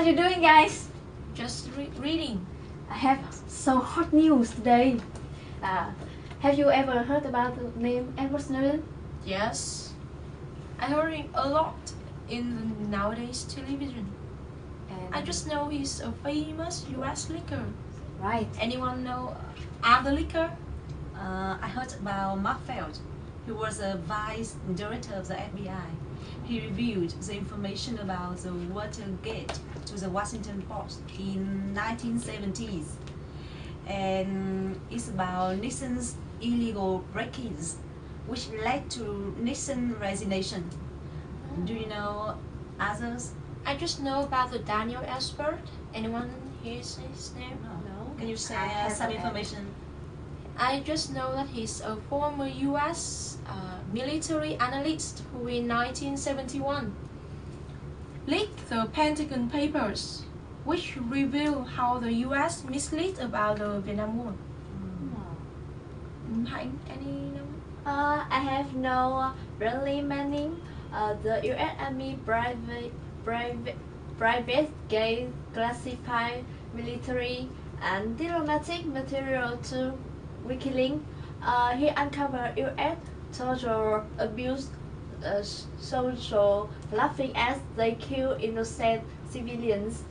are you doing, guys? Just reading. I have so hot news today. Have you ever heard about the name Edward Snowden? Yes, I heard him a lot in the nowadays television. And I just know he's a famous US leaker. right. Anyone know other leaker? I heard about Mark Feld, who was a vice director of the FBI. He revealed the information about the Watergate to the Washington Post in 1970s. And it's about Nixon's illegal break-ins, which led to Nixon resignation. Do you know others? I just know about the Daniel Ellsberg. Anyone hears his name? No. Can you I share haven't some heard. information? I just know that he's a former US military analyst who in 1971 leaked the Pentagon Papers, which reveal how the US misled about the Vietnam War. Hạnh, any know? I have no really meaning. The U.S. Army private gave classified military and diplomatic material to WikiLeaks. He uncovered U.S. torture, abuse, social laughing as they kill innocent civilians.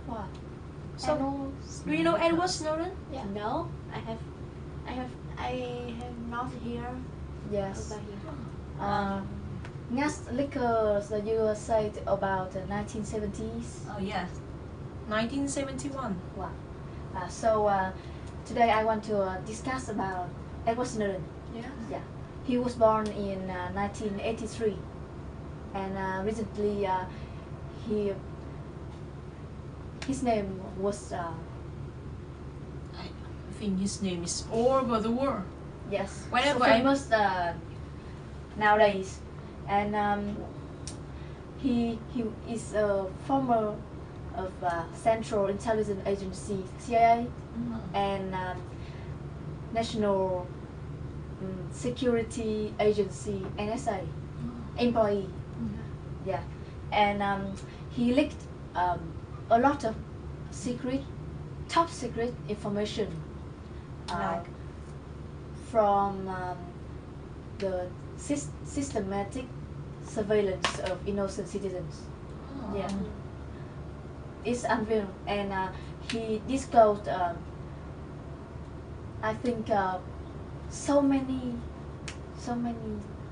What? So, do you know Edward Snowden? Yeah. No, I have not heard Yes. about him. Next liquors that you said about the 1970s. Oh yes. 1971. Wow. Today I want to discuss about Edward Snowden. Yeah. Yeah. He was born in 1983, and recently his name was I think his name is all over the world. yes, Whenever so I- famous nowadays, and he is a former of Central Intelligence Agency CIA and National Security Agency NSA employee. Yeah, and he leaked a lot of top secret information Like? from the systematic surveillance of innocent citizens. Yeah, it's unreal, and he disclosed, I think, so many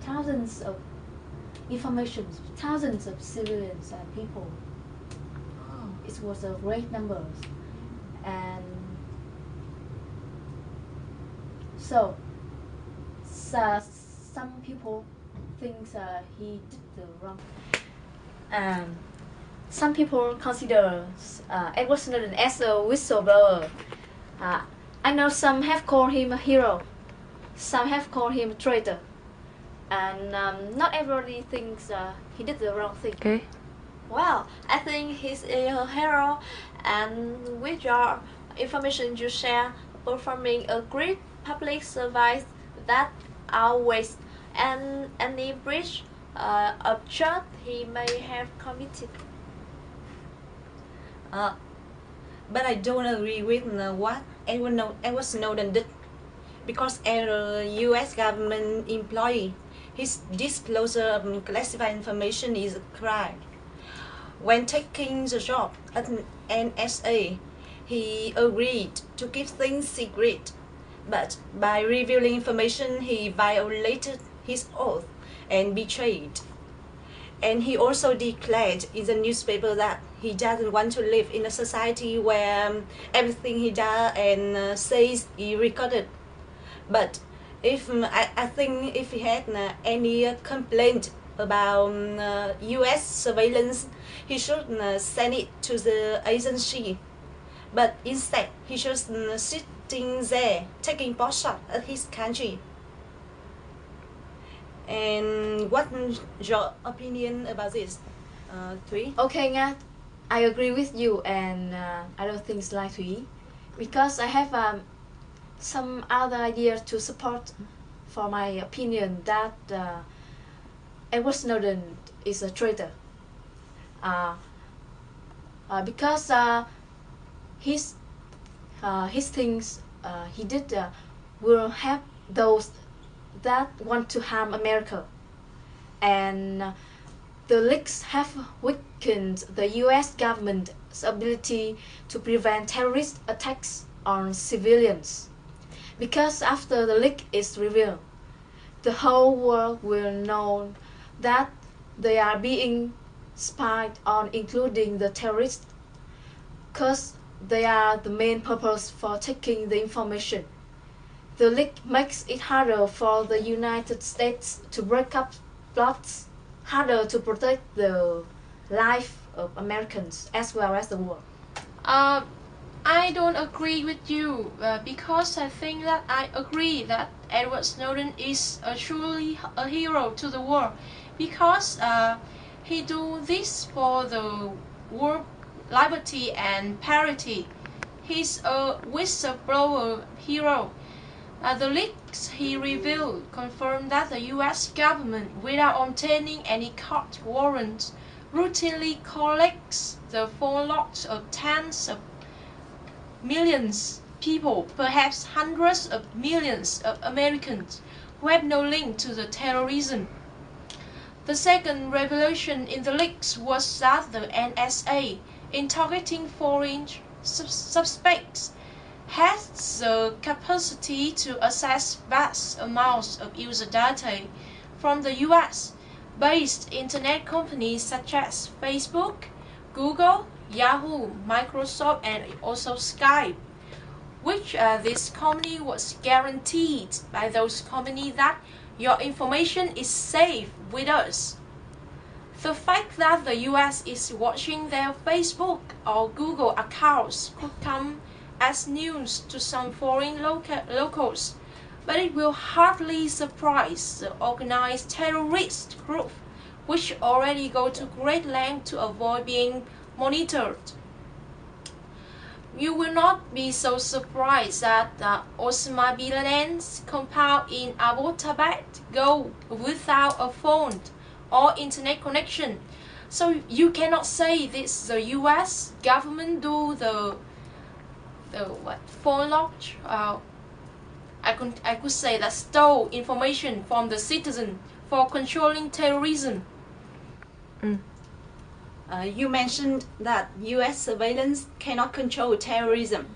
thousands of information, thousands of civilians and people. It was a great number, and some people think he did the wrong. Some people consider Edward Snowden as a whistleblower. I know some have called him a hero, some have called him a traitor, and not everybody thinks he did the wrong thing. Okay. Well, I think he's a hero, and with your information you share, performing a great public service that outweighs any breach of trust he may have committed. But I don't agree with what Edward Snowden did, because as a U.S. government employee, his disclosure of classified information is a crime. When taking the job at NSA, he agreed to keep things secret, but by revealing information, he violated his oath and betrayed. And he also declared in the newspaper that he doesn't want to live in a society where everything he does and says is recorded. But if I think if he had any complaint about U.S. surveillance, he should send it to the agency. But instead, he just sitting there taking pot shot at his country. And what's your opinion about this, Thúy? Okay, Nga, I agree with you, and I don't think it's like Thúy, because I have some other idea to support for my opinion that Edward Snowden is a traitor. because his things he did will help those that want to harm America, and the leaks have weakened the U.S. government's ability to prevent terrorist attacks on civilians. Because after the leak is revealed, the whole world will know that they are being spied on, including the terrorists, because they are the main purpose for taking the information. The leak makes it harder for the United States to break up plots, harder to protect the life of Americans as well as the world. I don't agree with you because I think that I agree that Edward Snowden is truly a hero to the world because he do this for the world liberty and parity. He's a whistleblower hero. The leaks he revealed confirm that the U.S. government, without obtaining any court warrants, routinely collects the phone logs of tens of millions of people, perhaps hundreds of millions of Americans who have no link to the terrorism. The second revelation in the leaks was that the NSA, in targeting foreign suspects, has the capacity to access vast amounts of user data from the US-based internet companies such as Facebook, Google, Yahoo, Microsoft, and also Skype, which this company was guaranteed by those companies that your information is safe with us. The fact that the US is watching their Facebook or Google accounts could come as news to some foreign locals, but it will hardly surprise the organized terrorist group, which already go to great lengths to avoid being monitored. You will not be so surprised that Osama bin Laden's compound in Abbottabad go without a phone or internet connection. So you cannot say this the US government do the phone log. I could say that stole information from the citizen for controlling terrorism. You mentioned that US surveillance cannot control terrorism,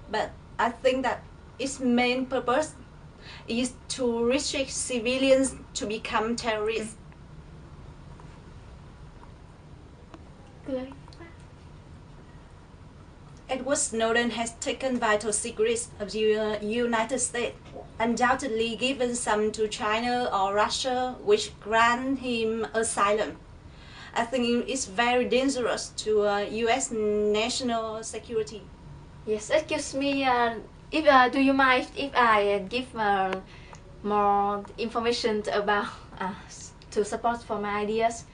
but I think that its main purpose is to restrict civilians to become terrorists. Good. Edward Snowden has taken vital secrets of the United States, undoubtedly given some to China or Russia, which grant him asylum. I think it's very dangerous to U.S. national security. Yes, excuse me. If do you mind if I give more information about to support for my ideas?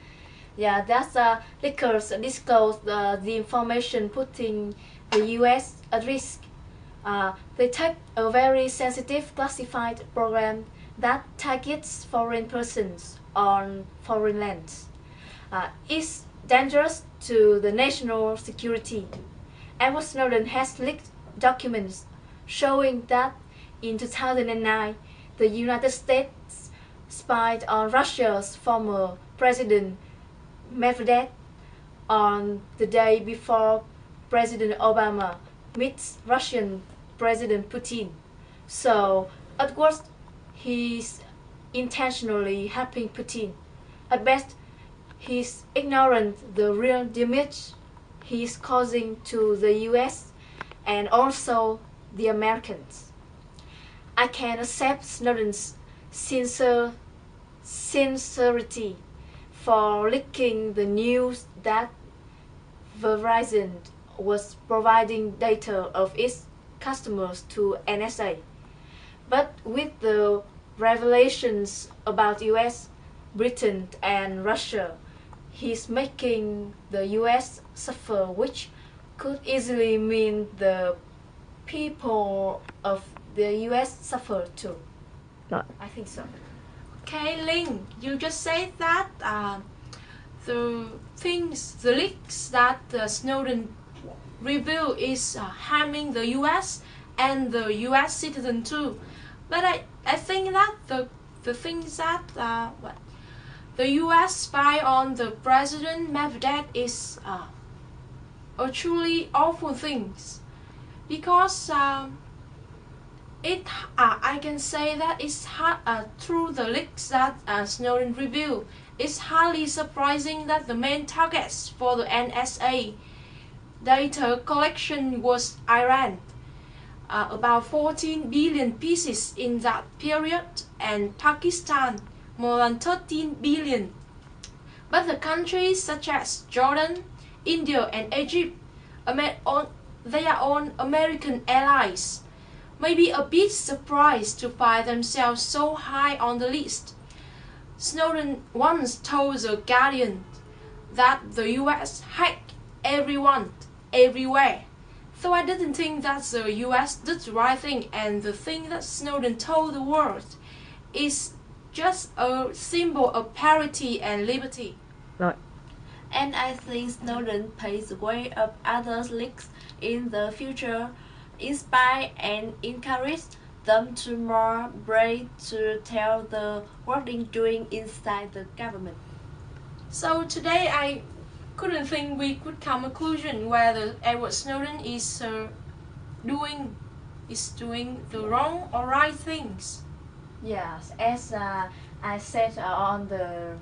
Yeah, that's leakers disclose the information putting the U.S. at risk. They take a very sensitive classified program that targets foreign persons on foreign lands. Is dangerous to the national security. Edward Snowden has leaked documents showing that in 2009, the United States spied on Russia's former president Medvedev on the day before President Obama meets Russian President Putin. So, at worst, he's intentionally helping Putin. At best, he's ignorant the real damage he's causing to the US and also the Americans. I can accept Snowden's sincerity for leaking the news that Verizon was providing data of its customers to NSA. But with the revelations about US, Britain and Russia, he's making the US suffer, which could easily mean the people of the US suffer too. No. I think so. Okay, Ling, you just said that the leaks that Snowden revealed is harming the U.S. and the U.S. citizen too. But I think that the things that the U.S. spy on the President Medvedev is a truly awful things, because I can say that it's through the leaks that Snowden revealed, it's hardly surprising that the main targets for the NSA data collection was Iran, about 14 billion pieces in that period, and Pakistan, more than 13 billion. But the countries such as Jordan, India and Egypt, they are all American allies, may be a bit surprised to find themselves so high on the list. Snowden once told The Guardian that the US hacked everyone, everywhere. So I didn't think that the US did the right thing, and the thing that Snowden told the world is just a symbol of parity and liberty. Rồi. And I think Snowden paves the way of other leaks in the future, inspire and encourage them to more brave to tell the what they're doing inside the government. So today I couldn't think we could come to a conclusion whether Edward Snowden is doing the wrong or right things. Yes, as I said on the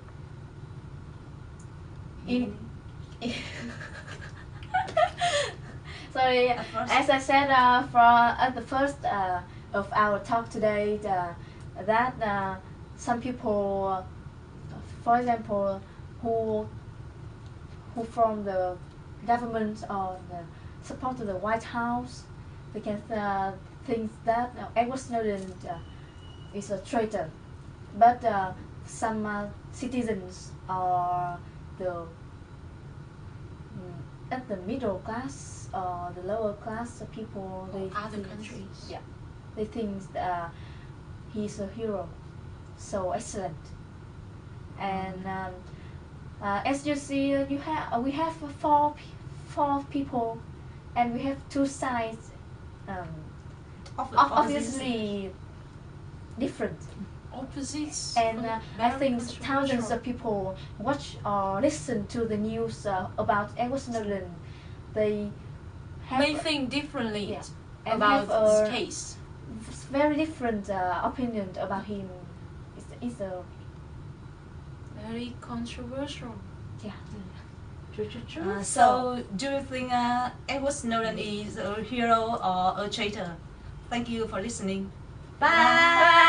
sorry, as I said at the first of our talk today, that some people, for example, who from the government or support the White House, they can think that Edward Snowden is a traitor, but some citizens or the at the middle class or the lower class people, they other think, countries. yeah, they think he's a hero, so excellent. And as you see, we have four people, and we have two sides, obviously different. Opposites. And I very think controversial. thousands of people watch or listen to the news about Edward Snowden. They may think differently yeah, and about have this case. very different opinion about him. It's a Very controversial. yeah. True. So, do you think Edward Snowden is a hero or a traitor? Thank you for listening. Bye.